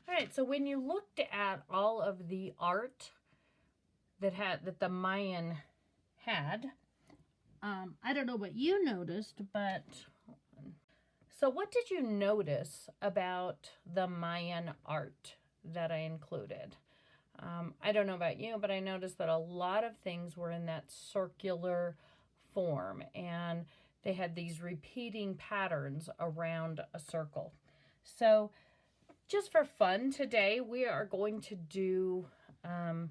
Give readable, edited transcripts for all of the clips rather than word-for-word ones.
All right, so when you looked at all of the art that the Mayan had, I don't know what you noticed, but so what did you notice about the Mayan art that I included? I don't know about you, but I noticed that a lot of things were in that circular form, and they had these repeating patterns around a circle. So just for fun today, we are going to do an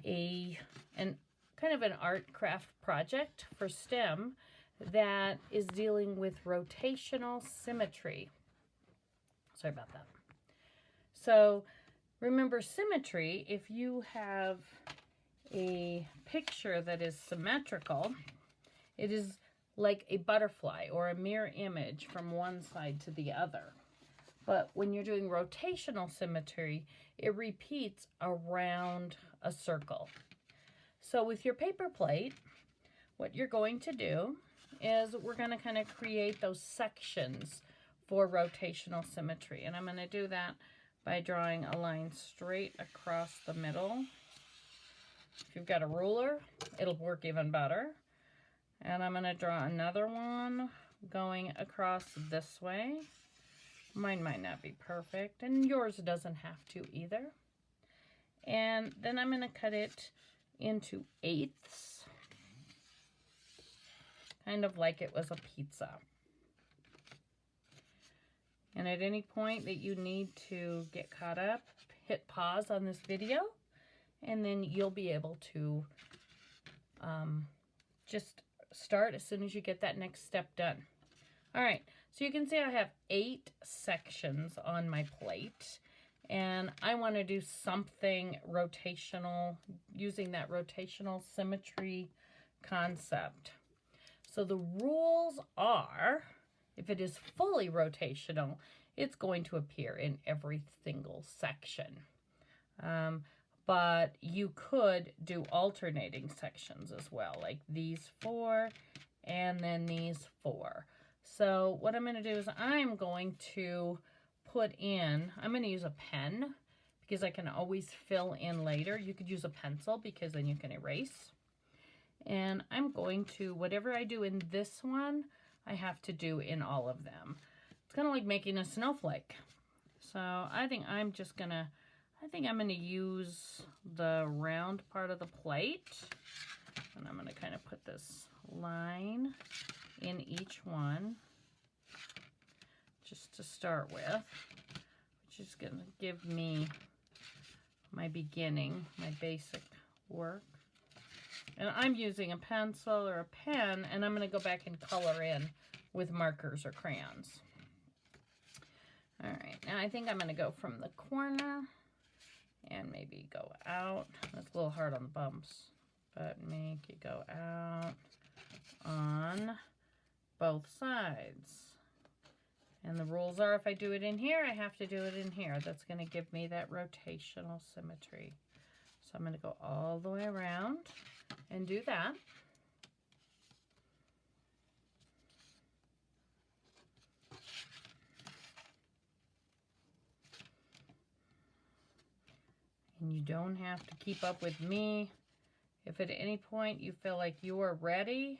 kind of an art craft project for STEM that is dealing with rotational symmetry. Sorry about that. So remember, symmetry, if you have a picture that is symmetrical, it is like a butterfly or a mirror image from one side to the other. But when you're doing rotational symmetry, it repeats around a circle. So with your paper plate, what you're going to do is we're going to kind of create those sections for rotational symmetry. And I'm going to do that by drawing a line straight across the middle. If you've got a ruler, it'll work even better. And I'm going to draw another one going across this way. Mine might not be perfect, and yours doesn't have to either. And then I'm going to cut it into eighths, kind of like it was a pizza. And at any point that you need to get caught up, hit pause on this video, and then you'll be able to just start as soon as you get that next step done. All right, so you can see I have 8 sections on my plate, and I want to do something rotational using that rotational symmetry concept. So the rules are, if it is fully rotational, it's going to appear in every single section. But you could do alternating sections as well, like these 4 and then these 4. So what I'm going to do is I'm going to I'm going to use a pen because I can always fill in later. You could use a pencil because then you can erase. And I'm going to, whatever I do in this one, I have to do in all of them. It's kind of like making a snowflake. So I think I'm going to use the round part of the plate. And I'm going to kind of put this line in each one, just to start with, which is going to give me my beginning, my basic work. And I'm using a pencil or a pen, and I'm going to go back and color in with markers or crayons. All right, now I think I'm going to go from the corner and maybe go out. That's a little hard on the bumps, but make it go out on both sides. And the rules are, if I do it in here, I have to do it in here. That's going to give me that rotational symmetry. So I'm going to go all the way around and do that. And you don't have to keep up with me. If at any point you feel like you are ready,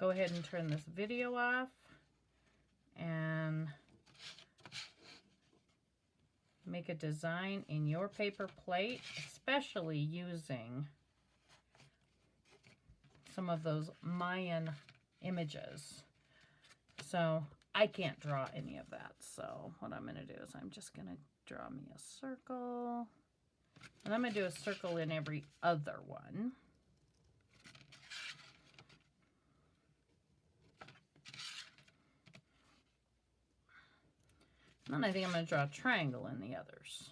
go ahead and turn this video off and make a design in your paper plate, especially using some of those Mayan images. So I can't draw any of that. So what I'm going to do is I'm just going to draw me a circle. And I'm going to do a circle in every other one. And then I think I'm going to draw a triangle in the others.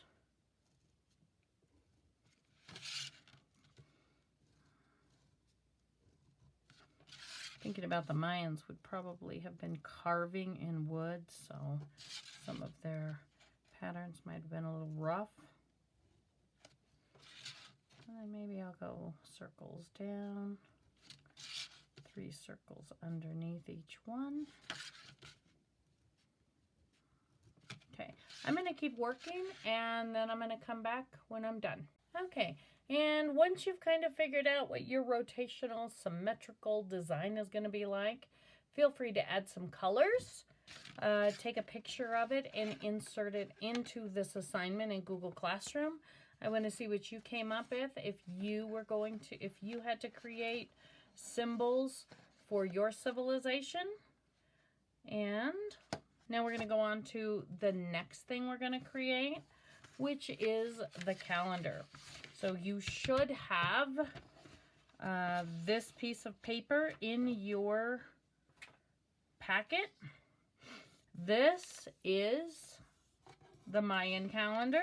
Thinking about the Mayans would probably have been carving in wood, so some of their patterns might have been a little rough. And then maybe I'll go circles down, 3 circles underneath each one. Okay, I'm going to keep working, and then I'm going to come back when I'm done. Okay, and once you've kind of figured out what your rotational symmetrical design is going to be like, feel free to add some colors. Take a picture of it and insert it into this assignment in Google Classroom. I want to see what you came up with if you had to create symbols for your civilization. And now we're going to go on to the next thing we're going to create, which is the calendar. So you should have this piece of paper in your packet. This is the Mayan calendar,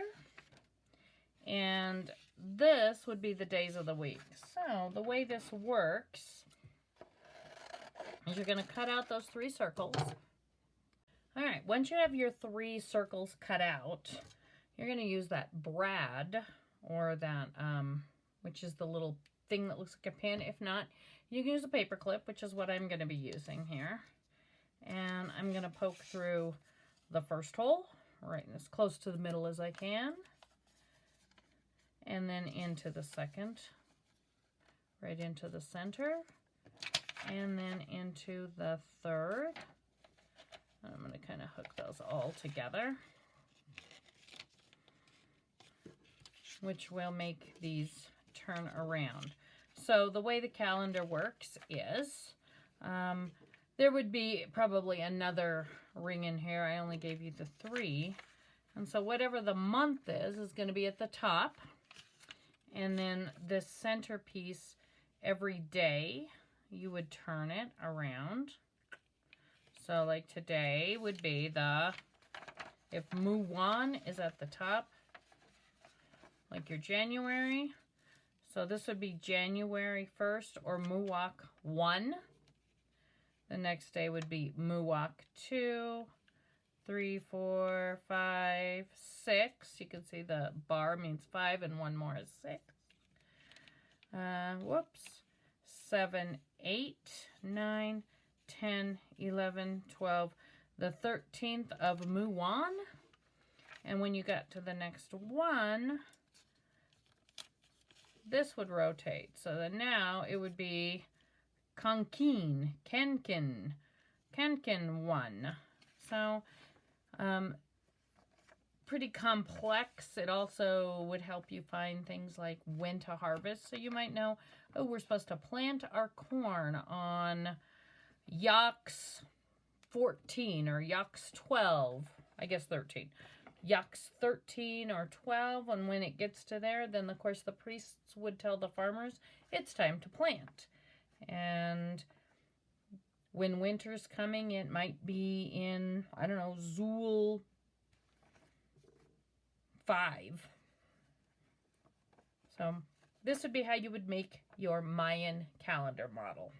and this would be the days of the week. So the way this works is you're going to cut out those 3 circles. All right, once you have your 3 circles cut out, you're going to use that brad, or that, which is the little thing that looks like a pin. If not, you can use a paper clip, which is what I'm going to be using here. And I'm going to poke through the first hole, right as close to the middle as I can. And then into the second, right into the center. And then into the third. I'm going to kind of hook those all together, which will make these turn around. So the way the calendar works is, there would be probably another ring in here. I only gave you the 3. And so whatever the month is going to be at the top. And then this centerpiece, every day, you would turn it around. So like today would be if Mu1 is at the top, like your January. So this would be January 1st, or Muwak 1. The next day would be Muwak 2, 3, 4, 5, 6. You can see the bar means 5 and 1 more is 6. 7, 8, 9, 10, 11, 12. The 13th of Muwan. And when you got to the next one, this would rotate. So then now it would be Kankin, Kenkin 1. So, pretty complex. It also would help you find things like when to harvest. So you might know, oh, we're supposed to plant our corn on Yox 14 or Yox 12. I guess 13. Yox 13 or 12. And when it gets to there, then of course the priests would tell the farmers it's time to plant. And when winter's coming, it might be in, I don't know, Zul 5. So this would be how you would make your Mayan calendar model.